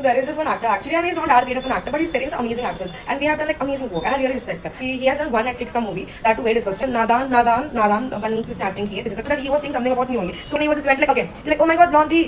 there is this one actor. Actually, and he's not that great of an actor, but his parents are amazing actors, and they have done like amazing work. And I really respect them. He has done one Netflix movie that too very disgusting. Nadan, Bunny to snapping here. This is that he was saying something about me only. So when he was just went like again, like oh my god, Blondie.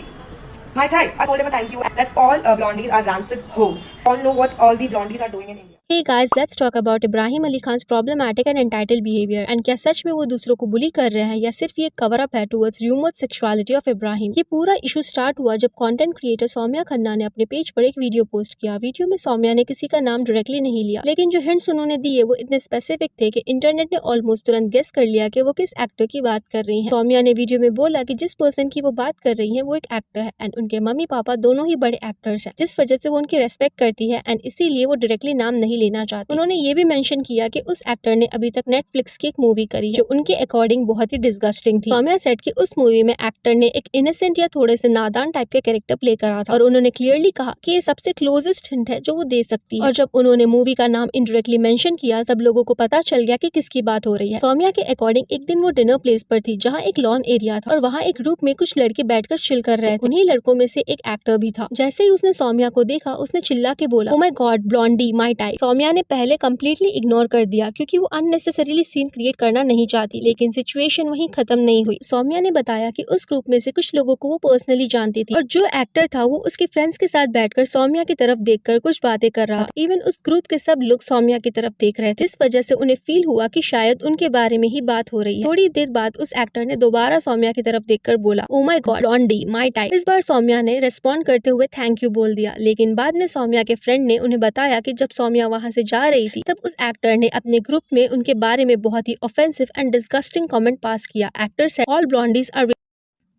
My type. I told him a thank you that all blondies are rancid hoes. All know what all the blondies are doing in India. Hey guys, let's talk about Ibrahim Ali Khan problematic and entitled behavior and क्या सच में वो दूसरों को बुली कर रहे हैं या सिर्फ ये कवर अप है towards rumored sexuality of Ibrahim. ये पूरा इशू स्टार्ट हुआ जब कंटेंट क्रिएटर सौम्या खन्ना ने अपने पेज पर एक वीडियो पोस्ट किया। वीडियो में सौम्या ने किसी का नाम डायरेक्टली नहीं लिया, लेकिन जो हिंट्स उन्होंने दिए वो इतने स्पेसिफिक थे कि इंटरनेट ने ऑलमोस्ट तुरंत गेस कर लिया कि वो किस एक्टर की बात कर रही है। सौम्या ने वीडियो में बोला कि जिस पर्सन की वो बात कर रही है वो एक एक्टर है एंड उनके मम्मी पापा दोनों ही बड़े एक्टर्स हैं, जिस वजह से वो उनकी रेस्पेक्ट करती है एंड इसीलिए वो डायरेक्टली नाम नहीं लेना चाहती। उन्होंने ये भी मेंशन किया कि उस एक्टर ने अभी तक नेटफ्लिक्स की एक मूवी करी जो उनके अकॉर्डिंग बहुत ही डिस्गस्टिंग थी। सौम्या सेट की उस मूवी में एक्टर ने एक इनोसेंट या थोड़े से नादान टाइप के कैरेक्टर प्ले करा था और उन्होंने क्लियरली कहा कि ये सबसे क्लोजेस्ट हिंट है जो वो दे सकती है। और जब उन्होंने मूवी का नाम इनडायरेक्टली मेंशन किया तब लोगों को पता चल गया कि किसकी बात हो रही है। सौम्या के अकॉर्डिंग एक दिन वो डिनर प्लेस पर थी जहाँ एक लॉन एरिया था और वहाँ एक ग्रुप में कुछ लड़के बैठकर चिल कर रहे थे। उन्हीं लड़कों में से एक एक्टर भी था। जैसे ही उसने सौम्या को देखा उसने चिल्ला के बोला, oh my god, blondie, my type. Saumya ने पहले कंप्लीटली इग्नोर कर दिया क्योंकि वो अननेसेसरीली सीन क्रिएट करना नहीं चाहती, लेकिन सिचुएशन वहीं खत्म नहीं हुई। सौम्या ने बताया कि उस ग्रुप में से कुछ लोगों को वो पर्सनली जानती थी और जो एक्टर था वो उसके फ्रेंड्स के साथ बैठकर सौम्या की तरफ देखकर कुछ बातें कर रहा था। इवन उस ग्रुप के सब लोग सौम्या की तरफ देख रहे थे, जिस वजह से उन्हें फील हुआ कि शायद उनके बारे में ही बात हो रही है। थोड़ी देर बाद उस एक्टर ने दोबारा सौम्या की तरफ देखकर बोला, oh my god, blondie, my type. इस बार सौम्या ने रिस्पॉन्ड करते हुए थैंक यू बोल दिया, लेकिन बाद में सौम्या के फ्रेंड ने उन्हें बताया कि जब सौम्या वहां से जा रही थी तब उस एक्टर ने अपने ग्रुप में उनके बारे में बहुत ही offensive and disgusting comment pass किया। Actor said all blondies are.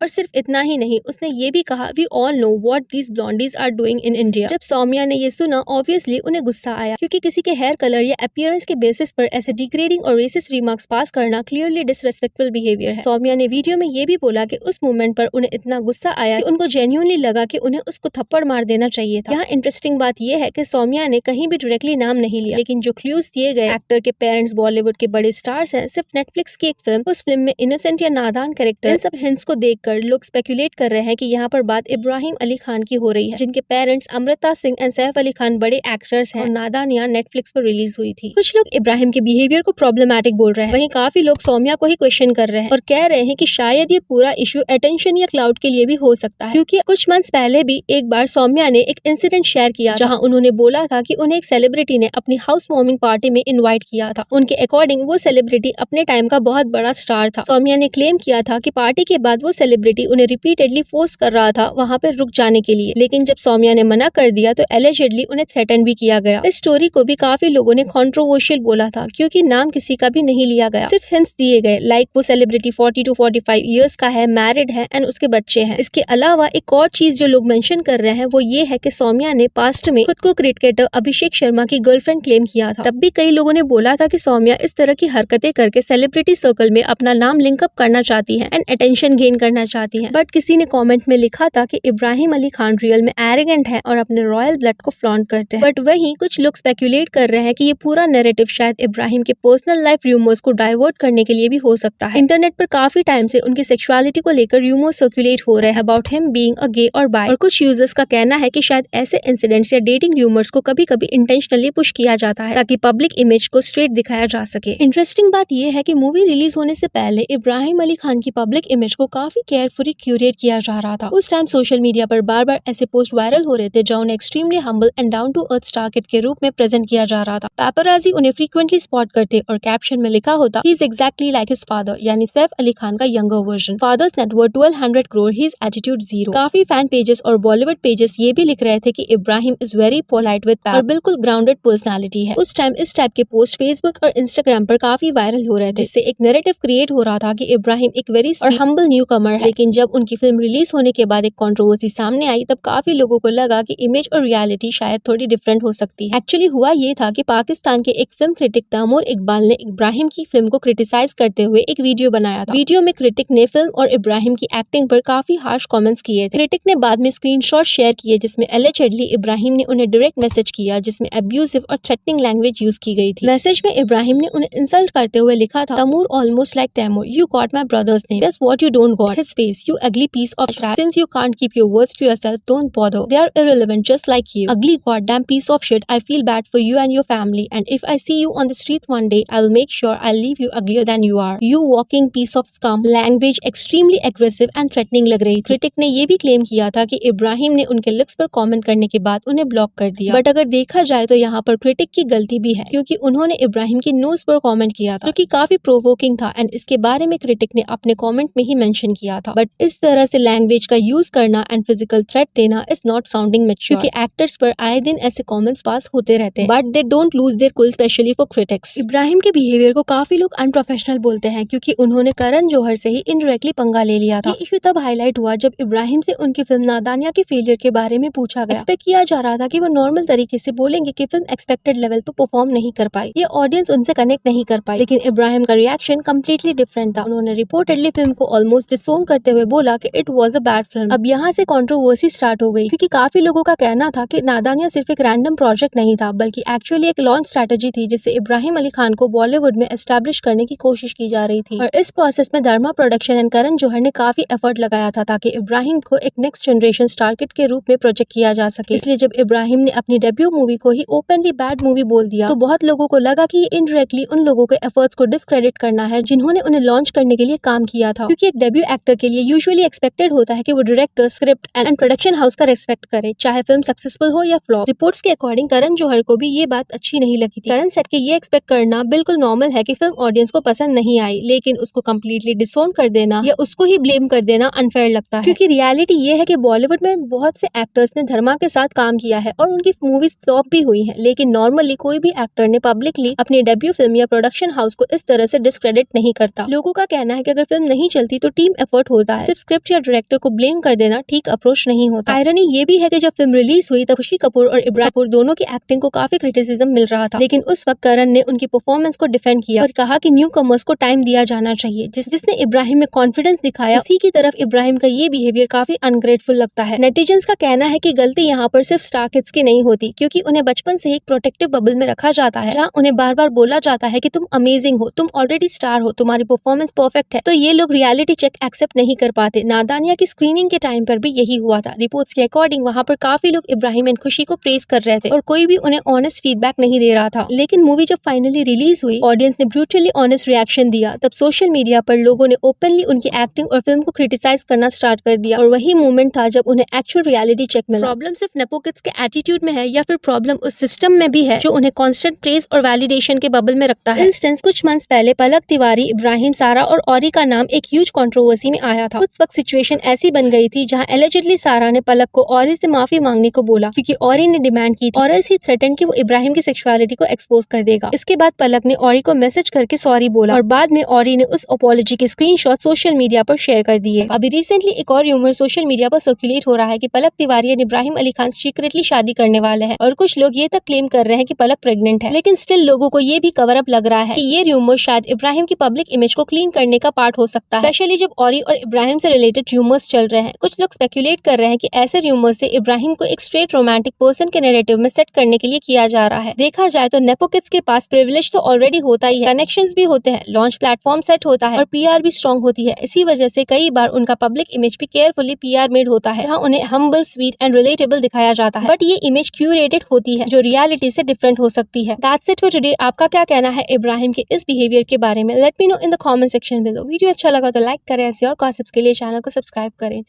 और सिर्फ इतना ही नहीं, उसने ये भी कहा, we all know what these blondies are doing in India. जब सौम्या ने ये सुना ऑब्वियसली उन्हें गुस्सा आया क्योंकि किसी के हेयर कलर या अपीयरेंस के बेसिस पर ऐसे डिग्रेडिंग और रेसिस्ट रिमार्क्स पास करना क्लियरली डिसरेस्पेक्टफुल बिहेवियर है। सौम्या ने वीडियो में ये भी बोला कि उस मोमेंट पर उन्हें इतना गुस्सा आया कि उनको जेन्युइनली लगा कि उन्हें उसको थप्पड़ मार देना चाहिए था। यहाँ इंटरेस्टिंग बात यह है कि सौम्या ने कहीं भी डायरेक्टली नाम नहीं लिया, लेकिन जो क्लूज दिए गए, एक्टर के पेरेंट्स बॉलीवुड के बड़े स्टार्स हैं, सिर्फ नेटफ्लिक्स की एक फिल्म, उस फिल्म में इनोसेंट या नादान कैरेक्टर, इन सब हिंट्स को देखकर लोग स्पेकुलेट कर रहे हैं कि यहाँ पर बात इब्राहिम अली खान की हो रही है, जिनके पेरेंट्स अमृता सिंह एंड सैफ अली खान बड़े एक्टर्स हैं और नादान यहाँ नेटफ्लिक्स पर रिलीज हुई थी। कुछ लोग इब्राहिम के बिहेवियर को प्रॉब्लमैटिक बोल रहे हैं, वहीं काफी लोग सौम्या को ही क्वेश्चन कर रहे हैं और कह रहे हैं कि शायद ये पूरा इशू अटेंशन या क्लाउड के लिए भी हो सकता है, क्योंकि कुछ मंथ्स पहले भी एक बार सौम्या ने एक इंसिडेंट शेयर किया जहाँ उन्होंने बोला था कि उन्हें एक सेलिब्रिटी ने अपनी हाउस वार्मिंग पार्टी में इन्वाइट किया था। उनके अकॉर्डिंग वो सेलिब्रिटी अपने टाइम का बहुत बड़ा स्टार था। सौम्या ने क्लेम किया था कि पार्टी के बाद वो सेलिब्रिटी उन्हें रिपीटेडली फोर्स कर रहा था वहाँ पे रुक जाने के लिए, लेकिन जब सौम्या ने मना कर दिया तो एलिजेडली उन्हें थ्रेटन भी किया गया। इस स्टोरी को भी काफी लोगों ने कंट्रोवर्शियल बोला था क्योंकि नाम किसी का भी नहीं लिया गया, सिर्फ हिंट्स दिए गए, लाइक वो सेलिब्रिटी 40 to 45 इयर्स का है, मैरिड है एंड उसके बच्चे हैं। इसके अलावा एक और चीज जो लोग मेंशन कर रहे हैं वो ये है कि सौम्या ने पास्ट में खुद को क्रिकेटर अभिषेक शर्मा की गर्लफ्रेंड क्लेम किया था। तब भी कई लोगों ने बोला था कि सौम्या इस तरह की हरकतें करके सेलिब्रिटी सर्कल में अपना नाम लिंकअप करना चाहती है एंड अटेंशन गेन करना चाहती है। बट किसी ने कॉमेंट में लिखा था कि इब्राहिम अली खान रियल में एरोगेंट है और अपने रॉयल ब्लड को फ्लॉन्ट करते हैं। बट वहीं कुछ लोग स्पेकुलेट कर रहे हैं कि ये पूरा नैरेटिव शायद इब्राहिम के पर्सनल लाइफ रूमर्स को डाइवर्ट करने के लिए भी हो सकता है। इंटरनेट पर काफी टाइम से उनकी सेक्सुअलिटी को लेकर रूमर्स सर्कुलेट हो रहे हैं अबाउट हिम बीइंग अ गे और बाय, और कुछ यूजर्स का कहना है कि शायद ऐसे इंसिडेंट्स या डेटिंग रूमर्स को कभी कभी इंटेंशनली पुश किया जाता है ताकि पब्लिक इमेज को स्ट्रेट दिखाया जा सके। इंटरेस्टिंग बात यह है कि मूवी रिलीज होने से पहले इब्राहिम अली खान की पब्लिक इमेज को काफी केयरफुली क्यूरेट किया जा रहा था। उस टाइम सोशल मीडिया पर बार बार ऐसे पोस्ट वायरल हो रहे थे जहाँ उन्हें extremely humble and down to earth star kid के रूप में प्रेजेंट किया जा रहा था। पैपराजी उन्हें फ्रीक्वेंटली स्पॉट करते और कैप्शन में लिखा होता, he is exactly like his father, यानी सैफ अली खान का younger version. Father's net 1200 crore, he is attitude zero. काफी फैन पेजेस और बॉलीवुड पेजेस ये भी लिख रहे थे कि Ibrahim is very polite with और बिल्कुल ग्राउंडेड पर्सनालिटी है। उस टाइम इस टाइप के पोस्ट फेसबुक और इंस्टाग्राम पर काफी वायरल हो रहे थे, जिससे एक नैरेटिव क्रिएट हो रहा था कि इब्राहिम एक वेरी और हम्बल न्यू कमर है। लेकिन जब उनकी फिल्म रिलीज होने के बाद एक कंट्रोवर्सी सामने आई तब काफी लोगों को लगा कि इमेज और रियलिटी शायद थोड़ी डिफरेंट हो सकती है। एक्चुअली हुआ ये था कि पाकिस्तान के एक फिल्म क्रिटिक तैमूर इकबाल ने इब्राहिम की फिल्म को क्रिटिसाइज करते हुए एक वीडियो बनाया था। वीडियो में क्रिटिक ने फिल्म और इब्राहिम की एक्टिंग पर काफी हार्श कमेंट्स किए थे। क्रिटिक ने बाद में स्क्रीनशॉट शेयर किए जिसमें एलिजेडली इब्राहिम ने उन्हें डायरेक्ट मैसेज किया जिसमें अब्यूसिव और थ्रेटनिंग लैंग्वेज यूज की गई थी। मैसेज में इब्राहिम ने उन्हें इंसल्ट करते हुए लिखा था, Taimur almost like Taimur, you got my brother's name, that's what you don't got, his space, you ugly piece of crap. Since you can't keep your words to yourself, don't bother. They are irrelevant just like you. Ugly goddamn piece of shit. I feel bad for you and your family, and if I see you on the street one day, I will make sure I'll leave you uglier than you are. You walking piece of scum. Language extremely aggressive and threatening लग रही थी। Critic ने ये भी claim किया था कि इब्राहिम ने उनके लुक्स पर कमेंट करने के बाद उन्हें ब्लॉक कर दिया। बट अगर देखा जाए तो यहाँ पर क्रिटिक की गलती भी है, क्योंकि उन्होंने इब्राहिम की नोज पर कमेंट किया था, जो कि काफी प्रोवोकिंग था, एंड इसके बारे में क्रिटिक ने अपने कमेंट में ही मेंशन किया था। बट इस तरह से लैंग्वेज का यूज करना एंड फिजिकल थ्रेट देना इज नॉट साउंडिंग मैच्योर, क्योंकि एक्टर्स पर आए दिन ऐसे कमेंट्स पास होते रहते हैं, but they don't lose their cool, specially for critics. Ibrahim के बिहेवियर को काफी लोग अनप्रोफेशनल बोलते हैं, क्योंकि उन्होंने करण जौहर से ही इनडायरेक्टली पंगा ले लिया था। ये इशू तब हाईलाइट हुआ जब इब्राहिम से उनकी फिल्म नादानिया के फेलियर के बारे में पूछा गया। एक्सपेक्ट किया जा रहा था कि वो नॉर्मल तरीके से बोलेंगे कि फिल्म एक्सपेक्टेड लेवल पर परफॉर्म नहीं कर पाई, ये ऑडियंस उनसे कनेक्ट नहीं कर पाई, लेकिन इब्राहिम का रिएक्शन कम्प्लीटली डिफरेंट था। उन्होंने रिपोर्टेडली फिल्म को ऑलमोस्ट डिसोन करते हुए बोला कि it was a bad film. अब यहाँ से कंट्रोवर्सी स्टार्ट हो गई, क्योंकि काफी लोगों का कहना था कि नादानिया सिर्फ एक रैंडम प्रोजेक्ट नहीं था, बल्कि एक्चुअली एक लॉन्च स्ट्रेटेजी थी, जिससे इब्राहिम अली खान को बॉलीवुड में एस्टैब्लिश करने की कोशिश की जा रही थी। और इस प्रोसेस में धर्मा प्रोडक्शन एंड करण जौहर ने काफी एफर्ट लगाया था ताकि इब्राहिम को एक नेक्स्ट जनरेशन स्टार किड के रूप में प्रोजेक्ट किया जा सके। इसलिए जब इब्राहिम ने अपनी डेब्यू मूवी को ही ओपनली बैड मूवी बोल दिया, तो बहुत लोगों को लगा कि ये इनडायरेक्टली उन लोगों के एफर्ट्स को डिस्क्रेडिट करना है जिन्होंने उन्हें लॉन्च करने के लिए काम किया था, क्योंकि एक डेब्यू एक्टर के लिए यूजुअली एक्सपेक्टेड होता है कि वो director, script and production house का रेस्पेक्ट करे, चाहे फिल्म सक्सेसफुल हो या फ्लॉप। रिपोर्ट्स के अकॉर्डिंग करण जौहर को भी ये बात अच्छी नहीं लगी थी। करण सेट के ये एक्सपेक्ट करना बिल्कुल नॉर्मल है कि फिल्म ऑडियंस को पसंद नहीं आई, लेकिन उसको कम्प्लीटली डिसोन कर देना या उसको ही ब्लेम कर देना अनफेयर लगता है, क्योंकि रियलिटी ये है कि बॉलीवुड में बहुत से एक्टर्स ने धर्मा के साथ काम किया है और उनकी मूवीज फ्लॉप भी हुई हैं, लेकिन नॉर्मली कोई भी एक्टर ने पब्लिकली अपनी डेब्यू फिल्म या प्रोडक्शन हाउस को इस तरह से डिस्क्रेडिट नहीं करता। लोगों का कहना है कि अगर फिल्म नहीं चलती तो टीम एफर्ट होता है, सिर्फ स्क्रिप्ट या डायरेक्टर को ब्लेम कर देना ठीक अप्रोच नहीं होता। आयरनी ये भी है कि जब फिल्म रिलीज हुई तब खुशी कपूर और इब्राहिम कपूर दोनों की एक्टिंग को काफी क्रिटिसिज्म मिल रहा था, लेकिन उस वक्त करण ने उनकी परफॉर्मेंस को डिफेंड किया और कहा कि न्यू कमर्स को टाइम दिया जाना चाहिए। जिसने इब्राहिम में कॉन्फिडेंस दिखाया, उसी की तरफ इब्राहिम का ये बिहेवियर काफी अनग्रेटफुल लगता है। नेटिजन्स का कहना है कि गलती यहाँ पर सिर्फ स्टार किड्स की नहीं होती, क्योंकि उन्हें बचपन से ही एक प्रोटेक्टिव बबल में रखा जाता है, जहाँ उन्हें बार बार बोला जाता है कि तुम अमेजिंग हो, तुम ऑलरेडी स्टार हो, तुम्हारी परफॉर्मेंस परफेक्ट है, तो ये लोग रियलिटी चेक एक्सेप्ट नहीं कर पाते। नादानिया की स्क्रीनिंग के टाइम पर भी यही हुआ था। रिपोर्ट्स के अकॉर्डिंग वहाँ पर काफी लोग इब्राहिम एंड खुशी को प्रेज कर रहे थे और कोई भी उन्हें ऑनेस्ट फीडबैक नहीं दे रहा था, लेकिन मूवी जब फाइनली रिलीज हुई, ऑडियंस ने ब्रूटली ऑनेस्ट रिएक्शन दिया। तब सोशल मीडिया पर लोगों ने ओपनली उनकी एक्टिंग और फिल्म को क्रिटिसाइज करना स्टार्ट कर दिया, और वही मोमेंट था जब उन्हें एक्चुअल रियलिटी चेक मिला। प्रॉब्लम सिर्फ नेपो किड्स के एटीट्यूड में है, या फिर प्रॉब्लम उस सिस्टम में भी है जो उन्हें कांस्टेंट प्रेज और वैलिडेशन के बबल में रखता है। इंस्टेंस कुछ मंथ्स पहले पलक तिवारी, इब्राहिम, सारा और औरी का नाम एक ह्यूज कंट्रोवर्सी में आया था। उस वक्त सिचुएशन ऐसी बन गई थी जहां एलिजिडली सारा ने पलक को औरी से माफी मांगने को बोला, क्योंकि औरी ने डिमांड की थी और ही थ्रेटन कि वो इब्राहिम की सेक्सुअलिटी को एक्सपोज कर देगा। इसके बाद पलक ने औरी को मैसेज करके सॉरी बोला, और बाद में औरी ने उस अपॉलॉजी के स्क्रीनशॉट सोशल मीडिया पर शेयर कर दिए। अभी रिसेंटली एक और र्यूमर सोशल मीडिया पर सर्कुलेट हो रहा है कि पलक तिवारी और इब्राहिम अली खान सीक्रेटली शादी करने वाले हैं, और कुछ लोग ये तक क्लेम कर रहे हैं कि पलक प्रेग्नेंट है, लेकिन स्टिल लोगों को ये भी कवर अप लग रहा है कि ये र्यूमर शायद इब्राहिम की पब्लिक इमेज को क्लीन करने का पार्ट हो सकता है, स्पेशली जब औरी और इब्राहिम से रिलेटेड र्यूमर्स चल रहे हैं। कुछ लोग स्पेकुलेट कर रहे हैं कि ऐसे र्यूमर से इब्राहिम को एक स्ट्रेट रोमांटिक पर्सन के नैरेटिव में सेट करने के लिए किया जा रहा है। देखा जाए तो नेपो किड्स के पास प्रिविलेज तो ऑलरेडी होता ही है, कनेक्शंस भी होते हैं, लॉन्च प्लेटफॉर्म सेट होता है और पीआर भी स्ट्रॉन्ग होती है। इसी वजह से कई बार उनका पब्लिक इमेज भी केयरफुली पीआर मेड होता है, जहाँ उन्हें हम्बल, स्वीट एंड रिलेटेबल दिखाया जाता है, बट ये इमेज क्यूरेटेड होती है जो रियलिटी से डिफरेंट हो सकती है। That's it for today. आपका क्या कहना है इब्राहिम के इस बिहेवियर के बारे में? Let me know in the comment section below. Video अच्छा लगा तो लाइक करें, ऐसे और गॉसिप्स के लिए चैनल को सब्सक्राइब करें।